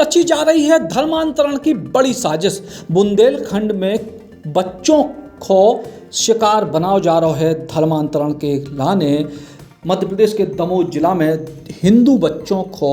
रची जा रही है धर्मांतरण की बड़ी साजिश। बुंदेलखंड में बच्चों को शिकार बनाया जा रहा है धर्मांतरण के लाने। मध्य प्रदेश के दमोह जिला में हिंदू बच्चों को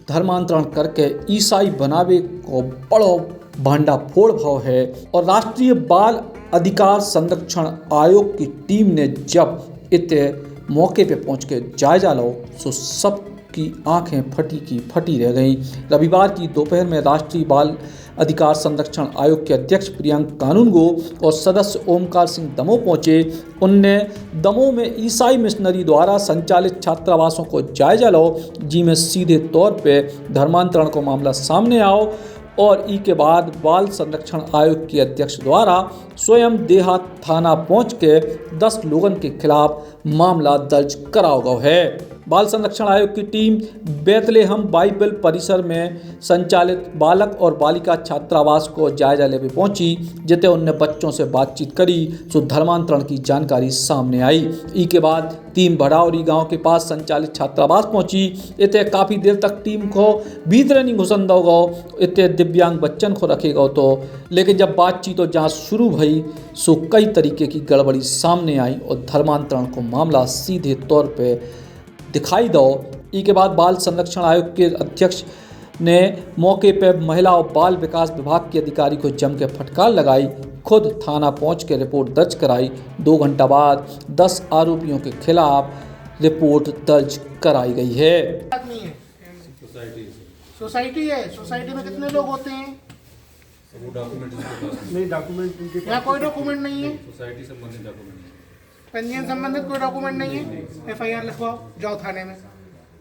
धर्मांतरण करके ईसाई बनावे को बड़ो भांडाफोड़ भाव है। और राष्ट्रीय बाल अधिकार संरक्षण आयोग की टीम ने जब इतने मौके पे पहुंच के जायजा लो तो सबकी आंखें फटी की फटी रह गईं। रविवार की दोपहर में राष्ट्रीय बाल अधिकार संरक्षण आयोग के अध्यक्ष प्रियंक कानूनगो और सदस्य ओमकार सिंह दमोह पहुंचे। उनने दमोह में ईसाई मिशनरी द्वारा संचालित छात्रावासों को जायजा लो, जिसमें सीधे तौर पे धर्मांतरण को मामला सामने आओ और ई के बाद बाल संरक्षण आयोग के अध्यक्ष द्वारा स्वयं देहात थाना पहुंच के 10 लोगों के खिलाफ मामला दर्ज कराया गया है। बाल संरक्षण आयोग की टीम बेतलेहम बाइबल परिसर में संचालित बालक और बालिका छात्रावास को जायजा लेने पहुंची, जिते उनने बच्चों से बातचीत करी तो धर्मांतरण की जानकारी सामने आई। ई के बाद टीम भड़ावरी गांव के पास संचालित छात्रावास पहुंची। इतने काफ़ी देर तक टीम को भीतर नहीं घुसन दो गो, इतने दिव्यांग बच्चन को रखे गो तो, लेकिन जब बातचीत और जांच शुरू भई सो कई तरीके की गड़बड़ी सामने आई और धर्मांतरण को मामला सीधे तौर पे दिखाई दो। ई के बाद बाल संरक्षण आयोग के अध्यक्ष ने मौके पर महिला और बाल विकास विभाग के अधिकारी को जम के फटकार लगाई, खुद थाना पहुंच के रिपोर्ट दर्ज कराई। 2 घंटा बाद 10 आरोपियों के खिलाफ रिपोर्ट दर्ज कराई गई है। सोसाइटी है, सोसाइटी में कितने लोग होते हैं? वो डॉक्यूमेंट नहीं, डॉक्यूमेंट यहाँ कोई डॉक्यूमेंट नहीं है। सोसाइटी संबंधित डॉक्यूमेंट, पंजीयन संबंधित कोई डॉक्यूमेंट नहीं है। एफआईआर लिखवाओ, जाओ थाने में।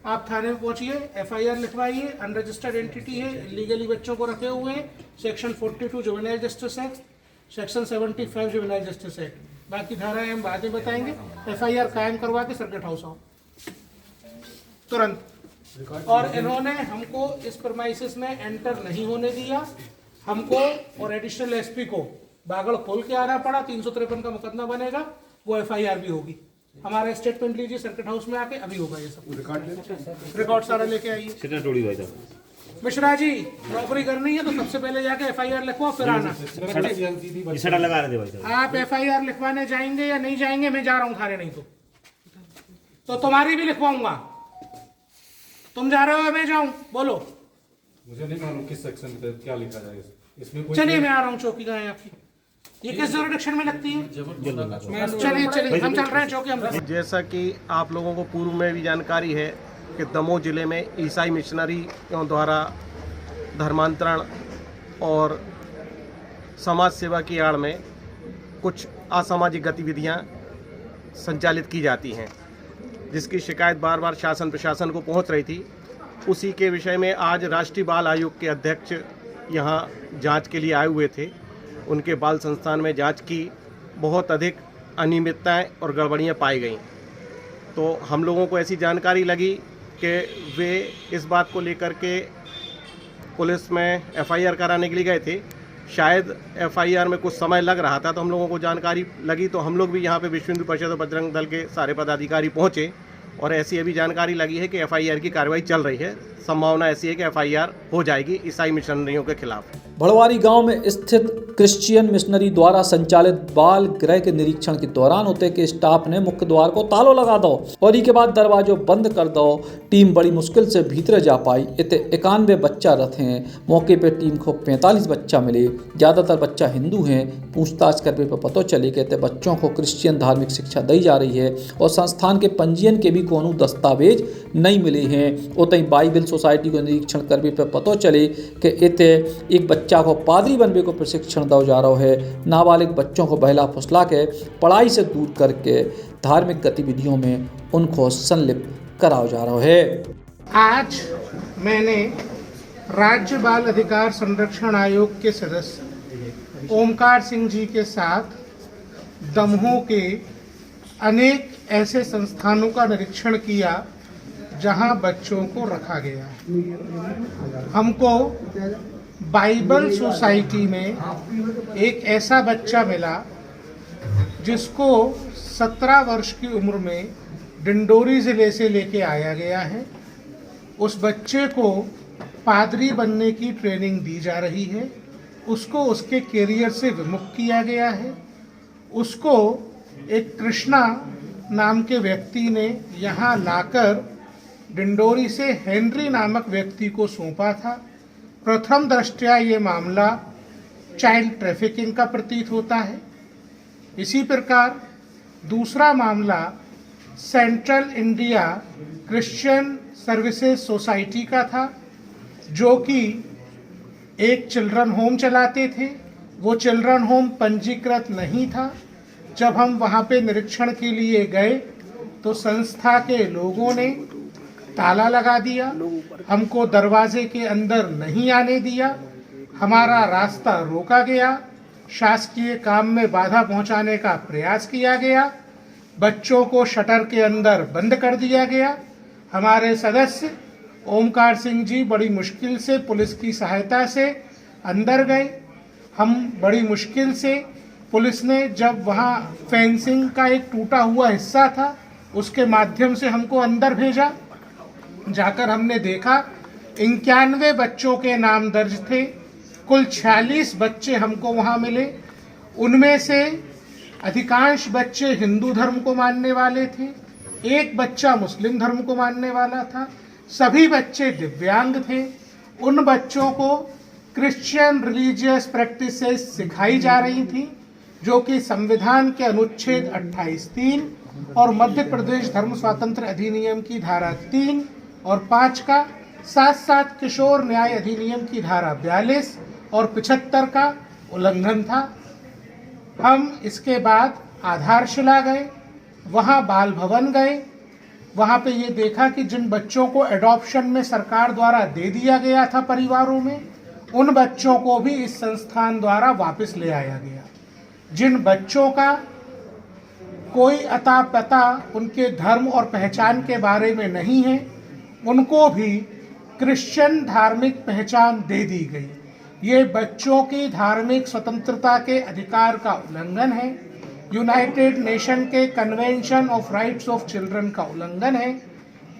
आप थाने में पहुंचिए, एफआईआर लिखवाइए। अनरजिस्टर्ड एंटिटी है, इलीगली बच्चों को रखे हुए हैं। Section 42 juvenile justice act, section 75 juvenile justice act. बाकी धाराएं हम बाद में बताएंगे। एफआईआर कायम करवा के सर्किट हाउस आओ तुरंत। और इन्होंने हमको इस प्रीमाइसेस में एंटर नहीं होने दिया। हमको और एडिशनल एसपी को बागड़ खोल के आना पड़ा। 353 का मुकदमा बनेगा, वो एफआईआर भी होगी। हमारा स्टेटमेंट लीजिए सर्किट हाउस में आके, अभी होगा ये सब। रिकॉर्ड सारा लेके आइए। मिश्रा जी, नौकरी करनी है तो सबसे पहले जाके एफआईआर लिखवाओ, फिर आना। आप एफआईआर लिखवाने जाएंगे या नहीं जाएंगे? मैं जा रहा हूँ थाने, नहीं तो तुम्हारी भी लिखवाऊंगा। तुम जा रहे हो या मैं जाऊं? बोलो। मुझे नहीं मालूम किस सेक्शन में क्या लिखा जाए इसमें। चलिए मैं आ रहा हूँ। चौकी कहाँ है आपकी? ये किस जुरिडिक्शन में लगती है? चलिए चलिए हम चल रहे हैं चौकी। हम जैसा कि आप लोगों को पूर्व में भी जानकारी है कि दमोह जिले में ईसाई मिशनरियों द्वारा धर्मांतरण और समाज सेवा की आड़ में कुछ असामाजिक गतिविधियां संचालित की जाती हैं, जिसकी शिकायत बार बार शासन प्रशासन को पहुंच रही थी। उसी के विषय में आज राष्ट्रीय बाल आयोग के अध्यक्ष यहां जांच के लिए आए हुए थे। उनके बाल संस्थान में जांच की, बहुत अधिक अनियमितताएं और गड़बड़ियां पाई गईं। तो हम लोगों को ऐसी जानकारी लगी कि वे इस बात को लेकर के पुलिस में एफआईआर कराने के लिए गए थे। शायद एफआईआर में कुछ समय लग रहा था, तो हम लोगों को जानकारी लगी तो हम लोग भी यहाँ पे विश्व हिंदू परिषद और बजरंग दल के सारे पदाधिकारी पहुँचे और ऐसी अभी जानकारी लगी है कि एफआईआर की कार्रवाई चल रही है। संभावना ऐसी है कि एफआईआर हो जाएगी ईसाई मिशनरियों के खिलाफ। भड़वारी गांव में स्थित क्रिश्चियन मिशनरी द्वारा संचालित बाल गृह के निरीक्षण के दौरान होते के स्टाफ ने मुख्य द्वार को तालों लगा दो और के बाद दरवाजों बंद कर दो। टीम बड़ी मुश्किल से भीतर जा पाई। इतने 91 बच्चा रथे हैं। मौके पे टीम को 45 बच्चा मिले, ज़्यादातर बच्चा हिंदू हैं। पूछताछ करने पर पता चले कि इतने बच्चों को क्रिश्चियन धार्मिक शिक्षा दी जा रही है और संस्थान के पंजीयन के भी कोनो दस्तावेज नहीं मिले हैं। उतई बाइबल सोसाइटी को निरीक्षण करने पर पता चले कि इतने एक बच्चा को पादरी बनने को प्रशिक्षण दिया जा रहा है। नाबालिग बच्चों को बहला फुसला के पढ़ाई से दूर करके धार्मिक गतिविधियों में उनको संलिप्त कराया जा रहा है। आज मैंने राज्य बाल अधिकार संरक्षण आयोग के सदस्य ओमकार सिंह जी के साथ दमोह के अनेक ऐसे संस्थानों का निरीक्षण किया जहां बच्चों को रखा गया है। हमको बाइबल सोसाइटी में एक ऐसा बच्चा मिला जिसको 17 वर्ष की उम्र में डिंडोरी ज़िले से लेके आया गया है। उस बच्चे को पादरी बनने की ट्रेनिंग दी जा रही है, उसको उसके कैरियर से विमुख किया गया है। उसको एक कृष्णा नाम के व्यक्ति ने यहाँ लाकर डिंडोरी से हेनरी नामक व्यक्ति को सौंपा था। प्रथम दृष्टया ये मामला चाइल्ड ट्रैफिकिंग का प्रतीत होता है। इसी प्रकार दूसरा मामला central India Christian services society का था, जो कि एक चिल्ड्रन होम चलाते थे। वो चिल्ड्रन होम पंजीकृत नहीं था। जब हम वहाँ पे निरीक्षण के लिए गए तो संस्था के लोगों ने ताला लगा दिया, हमको दरवाजे के अंदर नहीं आने दिया, हमारा रास्ता रोका गया, शासकीय काम में बाधा पहुंचाने का प्रयास किया गया, बच्चों को शटर के अंदर बंद कर दिया गया। हमारे सदस्य ओमकार सिंह जी बड़ी मुश्किल से पुलिस की सहायता से अंदर गए। हम बड़ी मुश्किल से पुलिस ने जब वहाँ फेंसिंग का एक टूटा हुआ हिस्सा था उसके माध्यम से हमको अंदर भेजा। जाकर हमने देखा 91 बच्चों के नाम दर्ज थे। कुल 46 बच्चे हमको वहाँ मिले। उनमें से अधिकांश बच्चे हिंदू धर्म को मानने वाले थे, एक बच्चा मुस्लिम धर्म को मानने वाला था। सभी बच्चे दिव्यांग थे। उन बच्चों को क्रिश्चियन रिलीजियस प्रैक्टिसेस सिखाई जा रही थी, जो कि संविधान के अनुच्छेद 28(3) और मध्य प्रदेश धर्म स्वातंत्र अधिनियम की धारा 3 और 5 का, साथ साथ किशोर न्याय अधिनियम की धारा 42 और 75 का उल्लंघन था। हम इसके बाद आधारशिला गए, वहाँ बाल भवन गए। वहाँ पे ये देखा कि जिन बच्चों को एडॉप्शन में सरकार द्वारा दे दिया गया था परिवारों में, उन बच्चों को भी इस संस्थान द्वारा वापस ले आया गया। जिन बच्चों का कोई अता पता उनके धर्म और पहचान के बारे में नहीं है, उनको भी क्रिश्चियन धार्मिक पहचान दे दी गई। ये बच्चों की धार्मिक स्वतंत्रता के अधिकार का उल्लंघन है, यूनाइटेड नेशन के convention of rights of children का उल्लंघन है,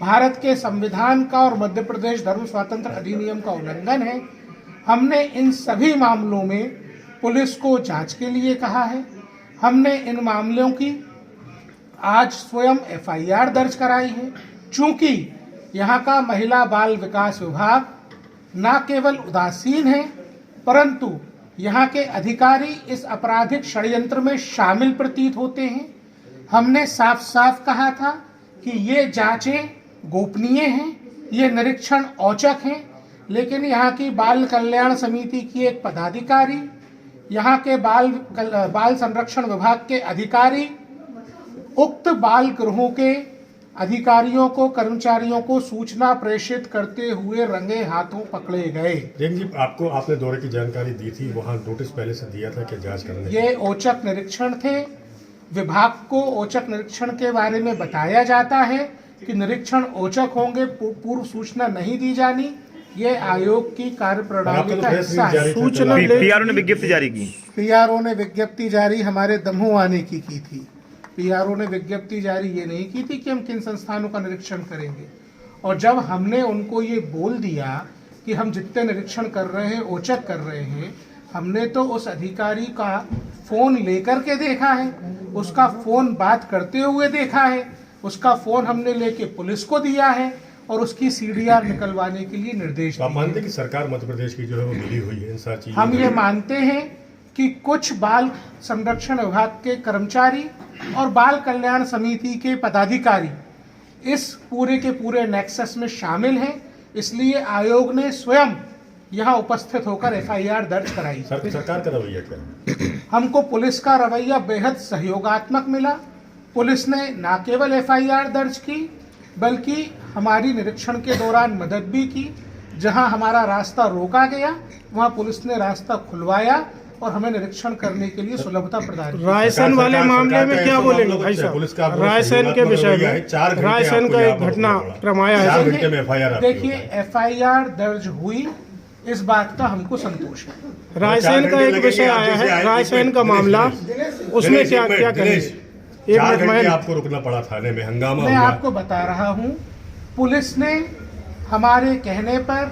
भारत के संविधान का और मध्य प्रदेश धर्म स्वातंत्र अधिनियम का उल्लंघन है। हमने इन सभी मामलों में पुलिस को जांच के लिए कहा है। हमने इन मामलों की आज स्वयं एफआईआर दर्ज कराई है। चूंकि यहाँ का महिला बाल विकास विभाग न केवल उदासीन है, परंतु यहाँ के अधिकारी इस आपराधिक षड्यंत्र में शामिल प्रतीत होते हैं। हमने साफ साफ कहा था कि ये जांचें गोपनीय हैं, ये निरीक्षण औचक हैं, लेकिन यहाँ की बाल कल्याण समिति की एक पदाधिकारी, यहाँ के बाल संरक्षण विभाग के अधिकारी उक्त बाल गृहों के अधिकारियों को, कर्मचारियों को सूचना प्रेषित करते हुए रंगे हाथों पकड़े गए। जैन जी, आपने दौरे की जानकारी दी थी, वहाँ नोटिस पहले से दिया था कि जांच करने? ये औचक निरीक्षण थे। विभाग को औचक निरीक्षण के बारे में बताया जाता है कि निरीक्षण औचक होंगे, पूर्व सूचना नहीं दी जानी। ये आयोग की कार्यप्रणाली का हिस्सा है। सूचना पीआरओ ने विज्ञप्ति जारी की। पीआरओ ने विज्ञप्ति जारी हमारे दमोह आने की थी। पीआरओ ने विज्ञप्ति जारी ये नहीं की थी कि हम किन संस्थानों का निरीक्षण करेंगे। और जब हमने उनको ये बोल दिया कि हम जितने निरीक्षण कर रहे हैं औचक कर रहे हैं, हमने तो उस अधिकारी का फोन लेकर के देखा है, उसका फोन बात करते हुए देखा है, उसका फोन हमने लेके पुलिस को दिया है और उसकी सीडीआर निकलवाने के लिए निर्देश दिए। आप मानते हैं कि सरकार मध्य प्रदेश की जो है वो मिली हुई है इन सारी चीजों? हम ये मानते हैं कि कुछ बाल संरक्षण विभाग के कर्मचारी और बाल कल्याण समिति के पदाधिकारी इस पूरे के पूरे नेक्सस में शामिल हैं। इसलिए आयोग ने स्वयं यहाँ उपस्थित होकर एफआईआर दर्ज कराई। सरकार का रवैया क्या है? हमको पुलिस का रवैया बेहद सहयोगात्मक मिला। पुलिस ने न केवल एफआईआर दर्ज की, बल्कि हमारी निरीक्षण के दौरान मदद भी की। जहां हमारा रास्ता रोका गया, वहां पुलिस ने रास्ता खुलवाया और हमें निरीक्षण करने के लिए सुलभता प्रदान की। रायसेन वाले मामले में क्या बोलेंगे भाई साहब? रायसेन के विषय में रायसेन का एक घटनाक्रम आया है। देखिए, एफआईआर दर्ज हुई, इस बात का हमको संतोष है। रायसेन का एक विषय आया है, रायसेन का मामला, उसमें क्या क्या करेंगे? एक मिनट, आपको रुकना पड़ा थाने में, हंगामा हुआ। मैं आपको बता रहा हूँ, पुलिस ने हमारे कहने पर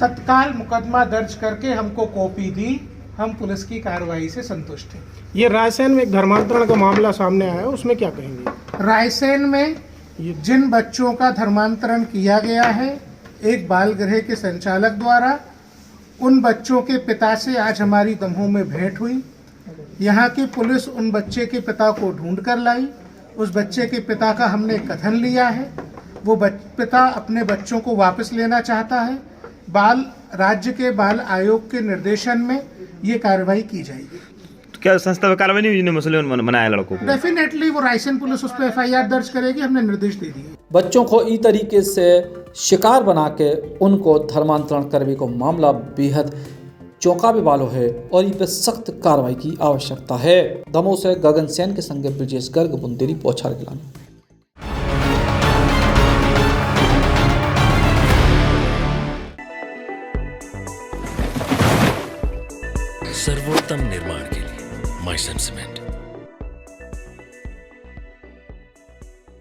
तत्काल मुकदमा दर्ज करके हमको कॉपी दी। हम पुलिस की कार्रवाई से संतुष्ट हैं। ये रायसेन में एक धर्मांतरण का मामला सामने आया है, उसमें क्या कहेंगे? रायसेन में जिन बच्चों का धर्मांतरण किया गया है एक बाल गृह के संचालक द्वारा, उन बच्चों के पिता से आज हमारी दमोह में भेंट हुई। यहाँ की पुलिस उन बच्चे के पिता को ढूंढ कर लाई। उस बच्चे के पिता का हमने कथन लिया है। वो पिता अपने बच्चों को वापस लेना चाहता है। राज्य के बाल आयोग के निर्देशन में ये कार्रवाई की जाएगी। तो क्या संस्था में कार्रवाई नहीं हुई जिन्होंने मुस्लिम बनाया लड़कों को? डेफिनेटली वो रायसेन पुलिस उस पर FIR दर्ज करेगी। हमने निर्देश दे दिए। बच्चों को इस तरीके से शिकार बना के उनको धर्मांतरण करने को मामला बेहद चौंकावे वाला है और इस पर सख्त कार्रवाई की आवश्यकता है। दमोह से गगन सेन के संग ब्रिजेश गर्ग, बुंदेली बौछार गिलानी। सर्वोत्तम निर्माण के लिए माइसन सीमेंट।